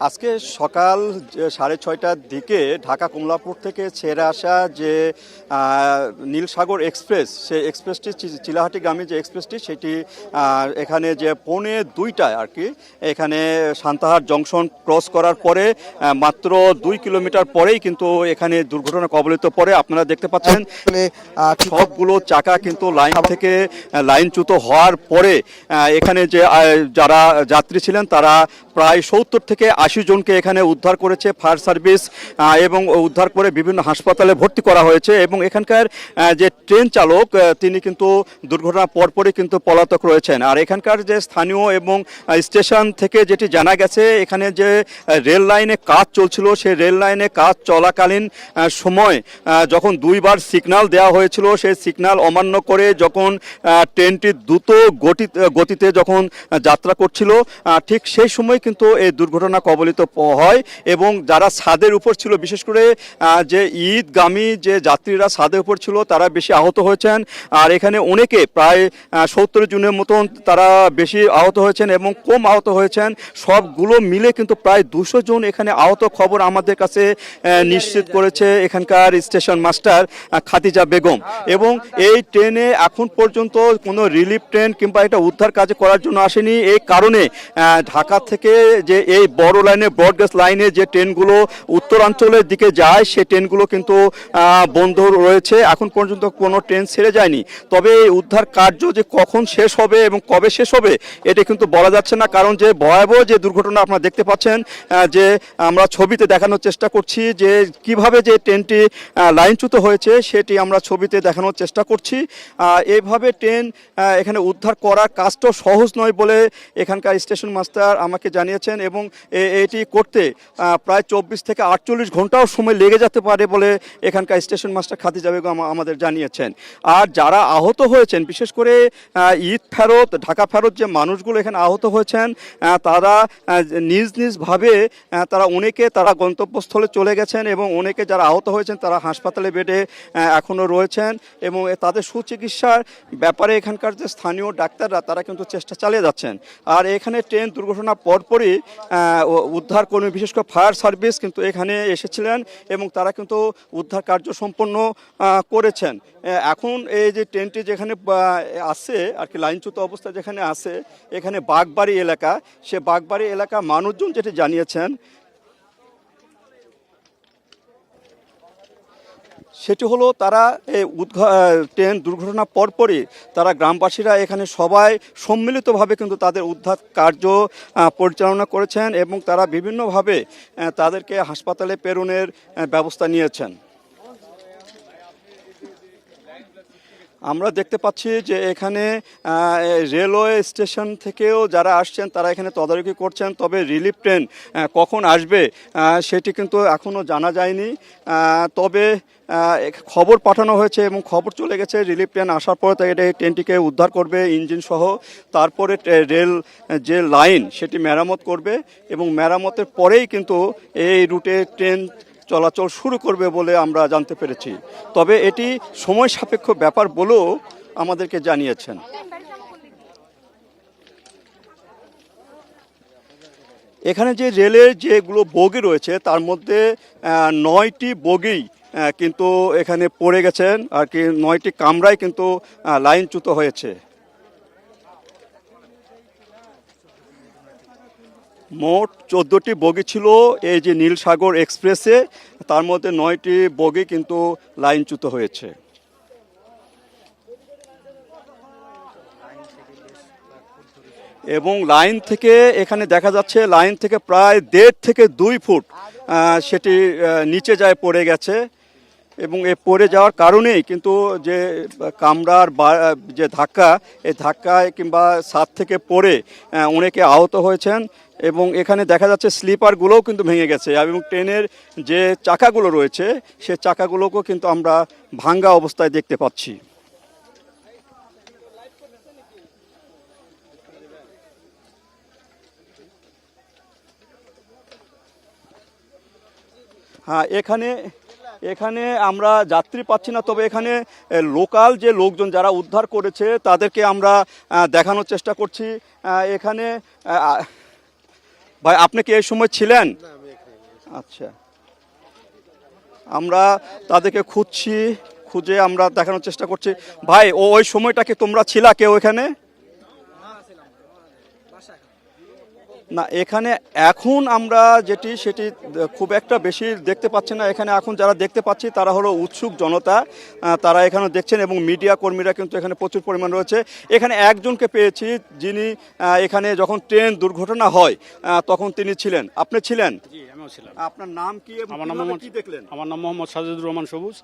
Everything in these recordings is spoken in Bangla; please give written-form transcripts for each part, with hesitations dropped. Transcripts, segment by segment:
আজকে সকাল 6:30টার দিকে ঢাকা কমলাপুর থেকে ছেড়ে আসা যে নীলসাগর এক্সপ্রেস, সেই এক্সপ্রেসটি চিলাহাটিগামী যে এক্সপ্রেসটি সেটি এখানে যে 1:45টায় আর কি এখানে সান্তাহার জংশন ক্রস করার পরে মাত্র 2 কিলোমিটার পরেই কিন্তু এখানে দুর্ঘটনা কবলিত পড়ে। আপনারা দেখতে পাচ্ছেন সবগুলো চাকা কিন্তু লাইন থেকে লাইনচ্যুত হওয়ার পরে এখানে যে যারা যাত্রী ছিলেন তারা প্রায় 70 থেকে 80 জনকে এখানে উদ্ধার করেছে ফায়ার সার্ভিস এবং উদ্ধার করে বিভিন্ন হাসপাতালে ভর্তি করা হয়েছে। এবং এখানকার যে ট্রেন চালক তিনি কিন্তু দুর্ঘটনার পরপরই কিন্তু পলাতক রয়েছেন। আর এখানকার যে স্থানীয় এবং স্টেশন থেকে যেটি জানা গেছে, এখানে যে রেল লাইনে কাজ চলছিল সেই রেল লাইনে কাজ চলাকালীন সময় যখন 2বার সিগন্যাল দেওয়া হয়েছিল, সেই সিগন্যাল অমান্য করে যখন ট্রেনটি দ্রুত গতিতে যখন যাত্রা করছিল ঠিক সেই সময় কিন্তু এই দুর্ঘটনা কবলিত হয়। এবং যারা ছাদের উপর ছিল, বিশেষ করে যে ঈদগামী যে যাত্রীরা ছাদের উপর ছিল তারা বেশি আহত হয়েছেন। আর এখানে অনেকে প্রায় 70 জনের মতন তারা বেশি আহত হয়েছেন এবং কম আহত হয়েছেন। সবগুলো মিলে কিন্তু প্রায় 200 জন এখানে আহত খবর আমাদের কাছে নিশ্চিত করেছে এখানকার স্টেশন মাস্টার খাদিজা বেগম। এবং এই ট্রেনে এখন পর্যন্ত কোনো রিলিফ ট্রেন কিংবা এটা উদ্ধার কাজ করার জন্য আসেনি। এই কারণে ঢাকা থেকে যে এই বড় লাইনে ব্রডগেজ লাইনে যে ট্রেনগুলো উত্তরাঞ্চলের দিকে যায় সেই ট্রেনগুলো কিন্তু বন্ধ রয়েছে। এখন পর্যন্ত কোনো ট্রেন ছেড়ে যায়নি। তবে এই উদ্ধার কার্য যে কখন শেষ হবে এবং কবে শেষ হবে এটা কিন্তু বলা যাচ্ছে না, কারণ যে ভয়াবহ যে দুর্ঘটনা আপনারা দেখতে পাচ্ছেন, যে আমরা ছবিতে দেখানোর চেষ্টা করছি যে কিভাবে যে ট্রেনটি লাইনচ্যুত হয়েছে সেটি আমরা ছবিতে দেখানোর চেষ্টা করছি। এইভাবে ট্রেন এখানে উদ্ধার করার কাজটাও সহজ নয় বলে এখানকার স্টেশন মাস্টার আমাকে জানিয়েছেন। এবং এটি করতে প্রায় 24 থেকে 48 ঘন্টাও সময় লেগে যেতে পারে বলে এখানকার স্টেশন মাস্টার খাদিজা বেগম আমাদের জানিয়েছেন। আর যারা আহত হয়েছেন, বিশেষ করে ঈদ ফেরত ঢাকা ফেরত যে মানুষগুলো এখানে আহত হয়েছেন তারা নিজ নিজভাবে অনেকে তারা গন্তব্যস্থলে চলে গেছেন এবং অনেকে যারা আহত হয়েছেন তারা হাসপাতালে বেডে এখনও রয়েছেন। এবং তাদের সুচিকিৎসার ব্যাপারে এখানকার যে স্থানীয় ডাক্তাররা তারা কিন্তু চেষ্টা চালিয়ে যাচ্ছেন। আর এখানে ট্রেন দুর্ঘটনার পরপরই উদ্ধার কর্মী, বিশেষ করে ফায়ার সার্ভিস কিন্তু এখানে এসেছিলেন এবং তারা কিন্তু উদ্ধার কার্য সম্পন্ন করেছেন। এখন এই যে ট্রেনটি যেখানে আছে আর কি লাইনচ্যুত অবস্থায় যেখানে আছে, এখানে বাগবাড়ি এলাকা, সে বাগবাড়ি এলাকা মানুষজন যেটি জানিয়েছেন সেটি হলো তারা এই ট্রেন দুর্ঘটনার পরপরই তারা গ্রামবাসীরা এখানে সবাই সম্মিলিতভাবে কিন্তু তাদের উদ্ধার কার্য পরিচালনা করেছেন এবং তারা বিভিন্নভাবে তাদেরকে হাসপাতালে প্রেরণের ব্যবস্থা নিয়েছেন। আমরা দেখতে পাচ্ছি যে এখানে রেলওয়ে স্টেশন থেকেও যারা আসছেন তারা এখানে তদারকি করছেন। তবে রিলিফ ট্রেন কখন আসবে সেটি কিন্তু এখনও জানা যায়নি। তবে খবর পাঠানো হয়েছে এবং খবর চলে গেছে রিলিফ ট্রেন আসার পরে এই ট্রেনটিকে উদ্ধার করবে ইঞ্জিন সহ। তারপরে রেল যে লাইন সেটি মেরামত করবে এবং মেরামতের পরেই কিন্তু এই রুটে ট্রেন চলাচল শুরু করবে বলে আমরা জানতে পেরেছি। তবে এটি সময় সাপেক্ষ ব্যাপার বলেও আমাদেরকে জানিয়েছেন। এখানে যে রেলের যেগুলো বগি রয়েছে তার মধ্যে 9টি বগি কিন্তু এখানে পড়ে গেছেন আর কি, 9টি কামরায় কিন্তু লাইনচ্যুত হয়েছে। মোট 14টি বগি ছিল এই যে নীলসাগর এক্সপ্রেসে, তার মধ্যে 9টি বগি কিন্তু লাইনচ্যুত হয়েছে। এবং লাইন থেকে এখানে দেখা যাচ্ছে লাইন থেকে প্রায় 1.5 থেকে 2 ফুট সেটি নিচে যায় পড়ে গেছে। এবং এ পড়ে যাওয়ার কারণেই কিন্তু যে কামরার যে ধাক্কা, এই ধাক্কায় কিংবা ছাদ থেকে পড়ে অনেকে আহত হয়েছেন। এবং এখানে দেখা যাচ্ছে স্লিপারগুলোও কিন্তু ভেঙে গেছে এবং ট্রেনের যে চাকাগুলো রয়েছে সে চাকাগুলোকেও কিন্তু আমরা ভাঙ্গা অবস্থায় দেখতে পাচ্ছি। হ্যাঁ, এখানে আমরা যাত্রী পাচ্ছি না, তবে এখানে লোকাল যে লোকজন যারা উদ্ধার করেছে তাদেরকে আমরা দেখানোর চেষ্টা করছি। এখানে ভাই আপনি কি এই সময় ছিলেন? আচ্ছা, আমরা তাদেরকে খুঁজে আমরা দেখানোর চেষ্টা করছি। ভাই ওই সময়টাকে তোমরা ছিলা কেউ এখানে? না, এখানে এখন আমরা সেটি খুব একটা বেশি দেখতে পাচ্ছি না। এখানে এখন যারা দেখতে পাচ্ছি তারা হলো উৎসুক জনতা, তারা এখানে দেখছেন এবং মিডিয়া কর্মীরা কিন্তু এখানে প্রচুর পরিমাণ রয়েছে। এখানে একজনকে পেয়েছি যিনি এখানে যখন ট্রেন দুর্ঘটনা হয় তখন তিনি ছিলেন। আপনি ছিলেন? জি, আমিও ছিলাম। আপনার নাম কি এবং আমার নাম কিভাবে মোহাম্মদ কি দেখলেন? আমার নাম মোহাম্মদ সাজেদুর রহমান সবুজ।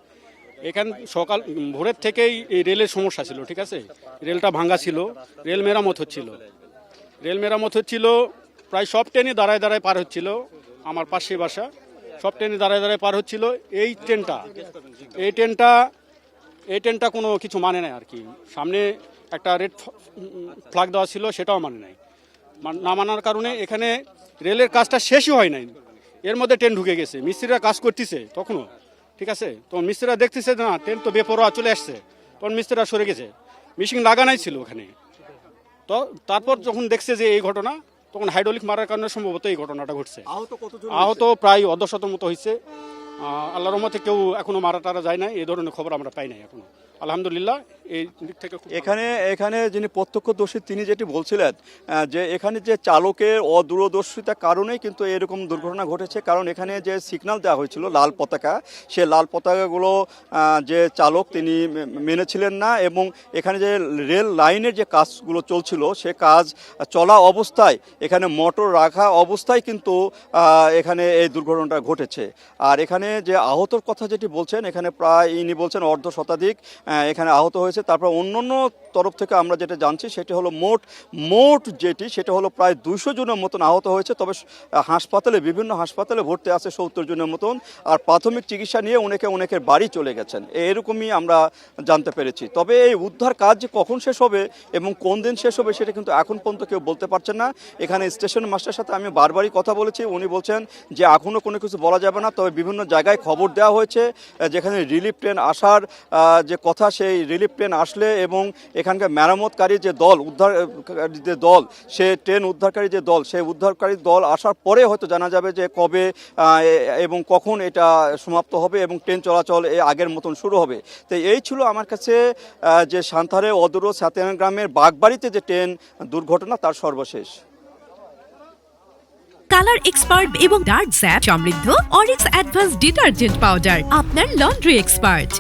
এখান সকাল ভোরের থেকেই এই রেলের সমস্যা ছিল, ঠিক আছে। রেলটা ভাঙা ছিল, রেল মেরামত হচ্ছিল। প্রায় সব ট্রেনই দাঁড়ায় দাঁড়ায় পার হচ্ছিল। আমার পাশে বাসা, সব ট্রেনই দাঁড়ায় দাঁড়ায় পার হচ্ছিল। এই ট্রেনটা কোনো কিছু মানে নাই আর কি। সামনে একটা রেড ফ্ল্যাগ দেওয়া ছিল, সেটাও মানে নাই। না মানার কারণে এখানে রেলের কাজটা শেষই হয় নাই, এর মধ্যে ট্রেন ঢুকে গেছে। মিস্ত্রিরা কাজ করতেছে তখনও, ঠিক আছে। তখন মিস্ত্রিরা দেখতেছে না ট্রেন তো বেপরোয়া চলে আসছে, তখন মিস্ত্রিরা সরে গেছে। মেশিন লাগানাই ছিল ওখানে। তো তারপর যখন দেখছে যে এই ঘটনা, তখন হাইড্রোলিক মারার কারণে সম্ভবত এই ঘটনাটা ঘটছে। আহত প্রায় অর্ধশতের মতো হয়েছে। আল্লাহর রহমতে কেউ এখনো মারা টারা যায় না, এই ধরনের খবর আমরা পাই নাই এখনো, আলহামদুলিল্লাহ। এই দিক থেকে এখানে যিনি প্রত্যক্ষদর্শী তিনি যেটি বলছিলেন যে এখানে যে চালকের অদূরদর্শিতার কারণেই কিন্তু এরকম দুর্ঘটনা ঘটেছে। কারণ এখানে যে সিগন্যাল দেওয়া হয়েছিল লাল পতাকা, সে লাল পতাকাগুলো যে চালক তিনি মেনেছিলেন না, এবং এখানে যে রেল লাইনের যে কাজগুলো চলছিল সে কাজ চলা অবস্থায় এখানে মোটর রাখা অবস্থায় কিন্তু এখানে এই দুর্ঘটনাটা ঘটেছে। আর এখানে যে আহতর কথা যেটি বলছেন, এখানে প্রায় ইনি বলছেন অর্ধ শতাধিক এখানে আহত হয়েছে। তারপর অন্য তরফ থেকে আমরা যেটা জানছি সেটি হলো মোট সেটা হলো প্রায় 200 জনের মতন আহত হয়েছে। তবে বিভিন্ন হাসপাতালে ভর্তি আছে 70 জনের মতন। আর প্রাথমিক চিকিৎসা নিয়ে অনেকের বাড়ি চলে গেছেন, এরকমই আমরা জানতে পেরেছি। তবে এই উদ্ধার কাজ যে কখন শেষ হবে এবং কোন দিন শেষ হবে সেটা কিন্তু এখন পর্যন্ত কেউ বলতে পারছেন না। এখানে স্টেশন মাস্টারের সাথে আমি বারবারই কথা বলেছি, উনি বলছেন যে এখনও কোনো কিছু বলা যাবে না। তবে বিভিন্ন জায়গায় খবর দেওয়া হয়েছে যেখানে রিলিফ ট্রেন আসার যে কথা, সেই রিলিফ ট্রেন আসলে এবং এখানকার মেরামতকারী যে দল, উদ্ধারকারী যে দল, সে ট্রেন উদ্ধারকারী যে দল, সেই উদ্ধারকারী দল আসার পরে হয়তো জানা যাবে যে কবে এবং কখন এটা সমাপ্ত হবে এবং ট্রেন চলাচল আগের মতন শুরু হবে। তো এই ছিল আমার কাছে যে সান্তাহারের অদূর সাতিয়ান গ্রামের বাগবাড়িতে যে ট্রেন দুর্ঘটনা তার সর্বশেষ। কালার এক্সপার্ট এবং ডার্ক স্যাপ সমৃদ্ধ অরিক্স অ্যাডভান্স ডিটারজেন্ট পাউডার, আপনার লন্ড্রি এক্সপার্ট।